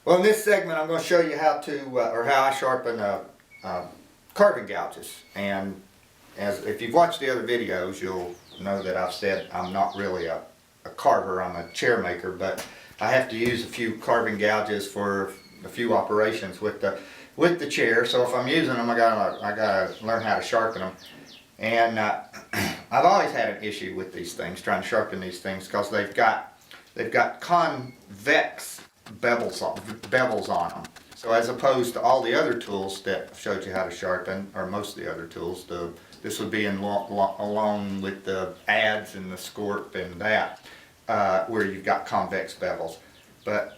Well, in this segment, I'm going to show you how to, or how I sharpen carving gouges. And if you've watched the other videos, you'll know that I've said I'm not really a carver. I'm a chair maker, but I have to use a few carving gouges for a few operations with the chair. So if I'm using them, I gotta learn how to sharpen them. And I've always had an issue with these things, trying to sharpen these things, because they've got convex bevels on them. So as opposed to all the other tools that I've showed you how to sharpen, or most of the other tools, this would be along with the adze and the scorp and that, where you've got convex bevels.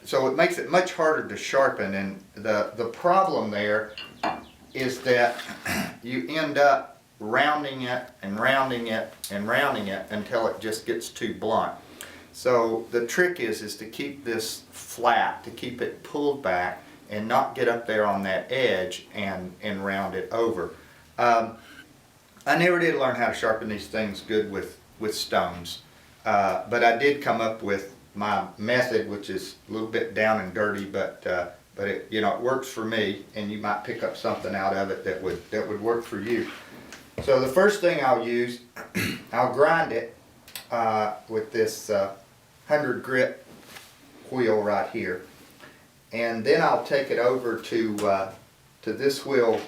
So it makes it much harder to sharpen, and the problem there is that you end up rounding it and rounding it and rounding it until it just gets too blunt. So the trick is to keep this flat, to keep it pulled back and not get up there on that edge and round it over. I never did learn how to sharpen these things good with stones, but I did come up with my method, which is a little bit down and dirty, but it, it works for me, and you might pick up something out of it that would work for you. So the first thing I'll use, I'll grind it with this 100 grit wheel right here, and then I'll take it over to this wheel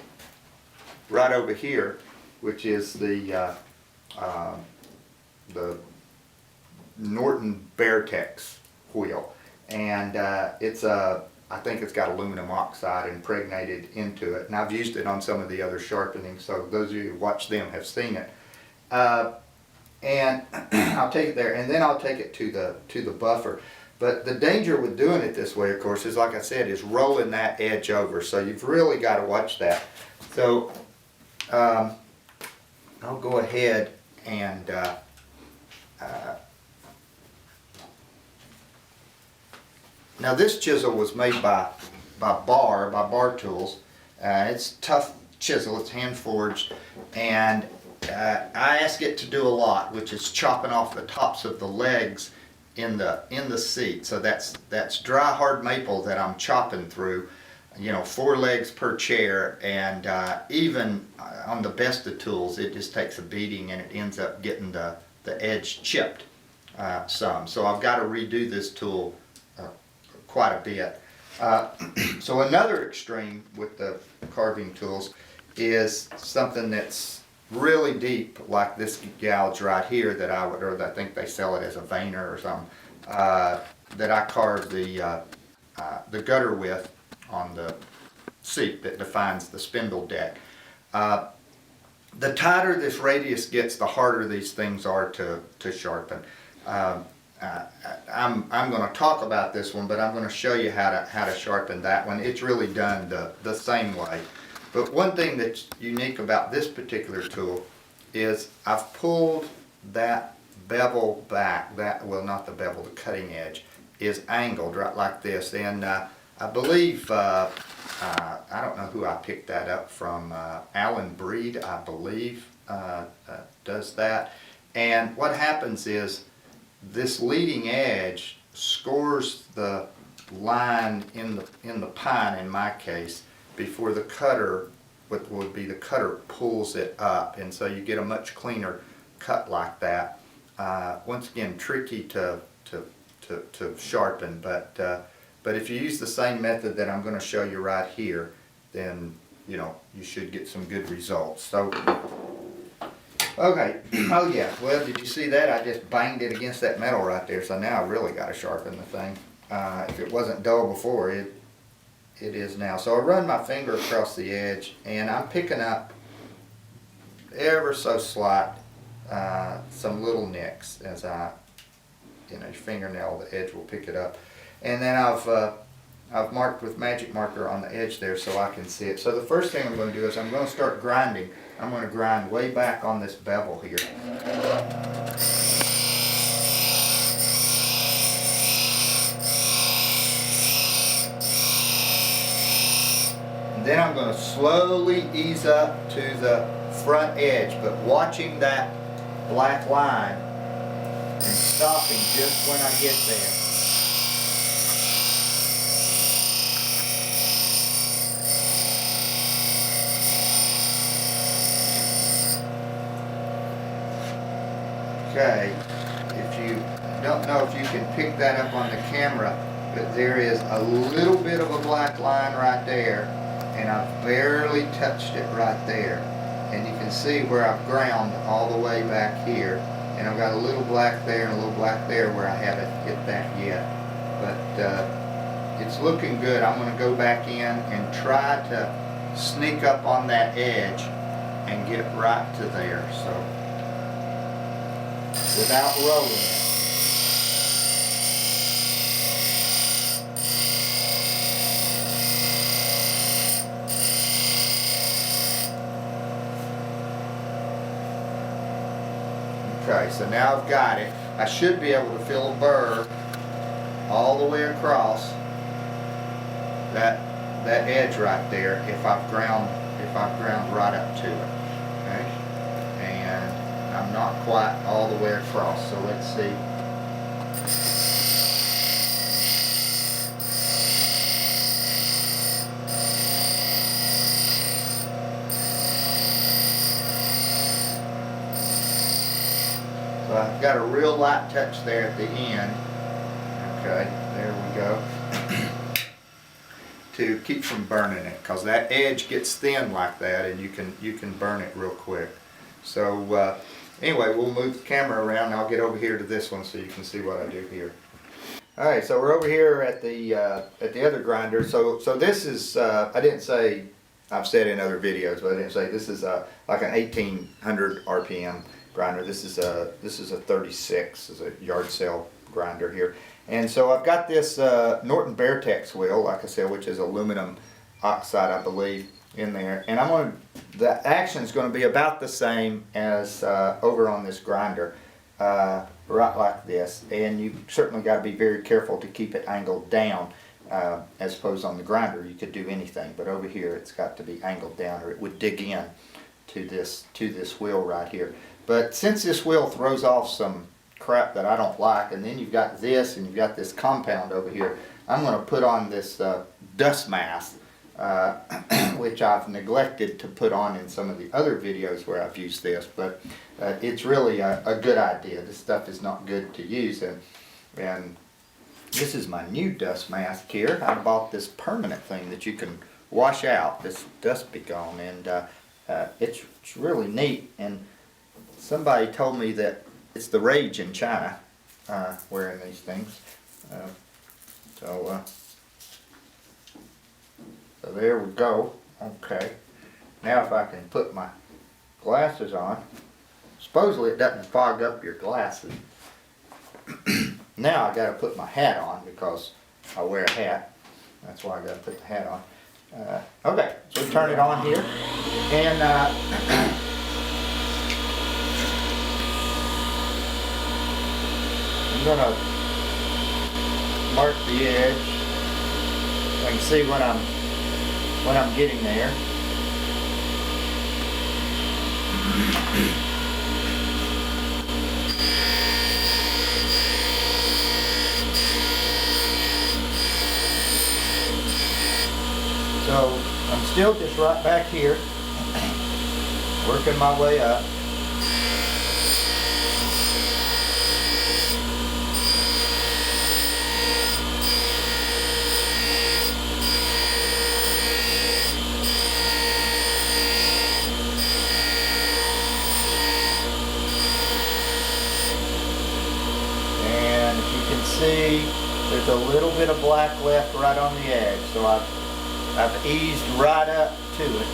right over here, which is the Norton Beartex wheel, and I think it's got aluminum oxide impregnated into it, and I've used it on some of the other sharpening, so those of you who watch them have seen it. And I'll take it there, and then I'll take it to the buffer. But the danger with doing it this way, of course, is, like I said, is rolling that edge over. So you've really got to watch that. So I'll go ahead and now this chisel was made by Bar Tools. It's tough chisel, it's hand forged, and I ask it to do a lot, which is chopping off the tops of the legs in the seat. So that's dry hard maple that I'm chopping through, 4 legs per chair, and even on the best of tools, it just takes a beating and it ends up getting the edge chipped some. So I've got to redo this tool quite a bit. So another extreme with the carving tools is something that's really deep, like this gouge right here that I think they sell it as a veiner or something, that I carved the gutter with on the seat that defines the spindle deck. The tighter this radius gets, the harder these things are to sharpen. I'm going to talk about this one, but I'm going to show you how to sharpen that one. It's really done the same way. But one thing that's unique about this particular tool is I've pulled that bevel back. Not the bevel, the cutting edge is angled right like this. And I believe, I don't know who I picked that up from, Alan Breed, I believe, does that. And what happens is this leading edge scores the line in the pine, in my case, before the cutter, what would be the cutter, pulls it up, and so you get a much cleaner cut like that. Once again, tricky to sharpen, but if you use the same method that I'm going to show you right here, then you should get some good results. So, okay, oh yeah, well, did you see that? I just banged it against that metal right there, so now I really got to sharpen the thing. If it wasn't dull before, it is now. So I run my finger across the edge, and I'm picking up ever so slight some little nicks as your fingernail, the edge will pick it up. And then I've marked with magic marker on the edge there so I can see it. So the first thing I'm going to do is I'm going to start grinding. I'm going to grind way back on this bevel here. Then I'm going to slowly ease up to the front edge, but watching that black line and stopping just when I get there. Okay, if you don't know if you can pick that up on the camera, but there is a little bit of a black line right there, and I've barely touched it right there. And you can see where I've ground all the way back here, and I've got a little black there and a little black there where I haven't hit that yet. But it's looking good. I'm going to go back in and try to sneak up on that edge and get right to there, so without rolling it. Okay, so now I've got it. I should be able to feel a burr all the way across that edge right there if I've ground right up to it. Okay, and I'm not quite all the way across. So let's see. So I've got a real light touch there at the end. Okay, there we go. To keep from burning it, because that edge gets thin like that, and you can burn it real quick. So anyway, we'll move the camera around. And I'll get over here to this one so you can see what I do here. All right, so we're over here at the other grinder. So this is I didn't say, I've said in other videos, but I didn't say this is like an 1800 RPM grinder. This is a 36, is a yard sale grinder here. And so I've got this Norton Beartex wheel, like I said, which is aluminum oxide, I believe, in there. And the action is going to be about the same as over on this grinder, right like this. And you certainly got to be very careful to keep it angled down. As opposed on the grinder, you could do anything, but over here it's got to be angled down, or it would dig in to this wheel right here. But since this wheel throws off some crap that I don't like, and then you've got this and you've got this compound over here, I'm going to put on this dust mask, which I've neglected to put on in some of the other videos where I've used this, but it's really a good idea. This stuff is not good to use, and this is my new dust mask here. I bought this permanent thing that you can wash out, this dust be gone, and it's really neat. And somebody told me that it's the rage in China, wearing these things. So there we go. Okay. Now if I can put my glasses on. Supposedly it doesn't fog up your glasses. Now I got to put my hat on because I wear a hat. That's why I got to put the hat on. Okay, so we turn it on here, and I'm going to mark the edge. I can see when I'm getting there. So I'm still just right back here, working my way up. See, there's a little bit of black left right on the edge, so I've eased right up to it.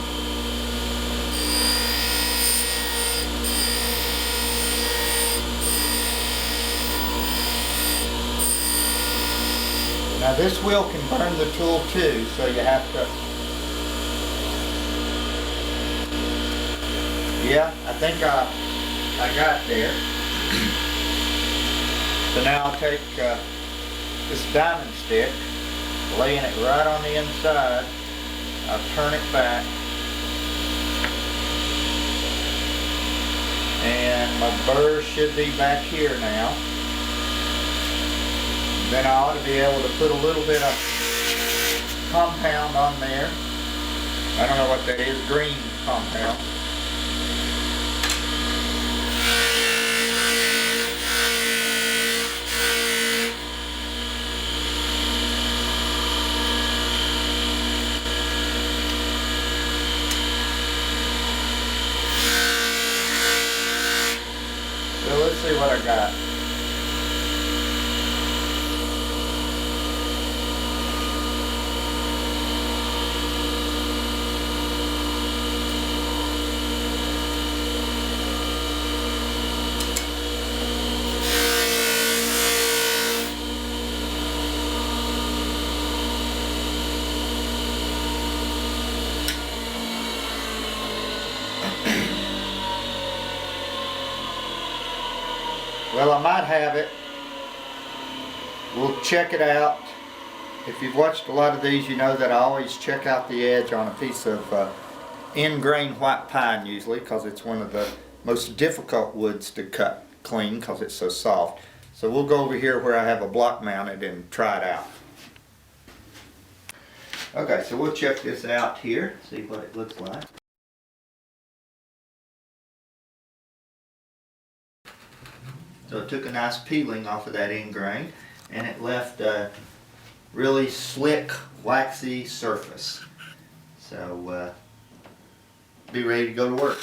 Now this wheel can burn the tool too, so you have to. Yeah, I think I got there. So now I'll take this diamond stick, laying it right on the inside. I'll turn it back, and my burr should be back here now. Then I ought to be able to put a little bit of compound on there. I don't know what that is, green compound. see what I got. Well, I might have it. We'll check it out. If you've watched a lot of these, you know that I always check out the edge on a piece of in-grain white pine usually, because it's one of the most difficult woods to cut clean because it's so soft. So we'll go over here where I have a block mounted and try it out. Okay, so we'll check this out here, see what it looks like. So it took a nice peeling off of that end grain, and it left a really slick, waxy surface. So be ready to go to work.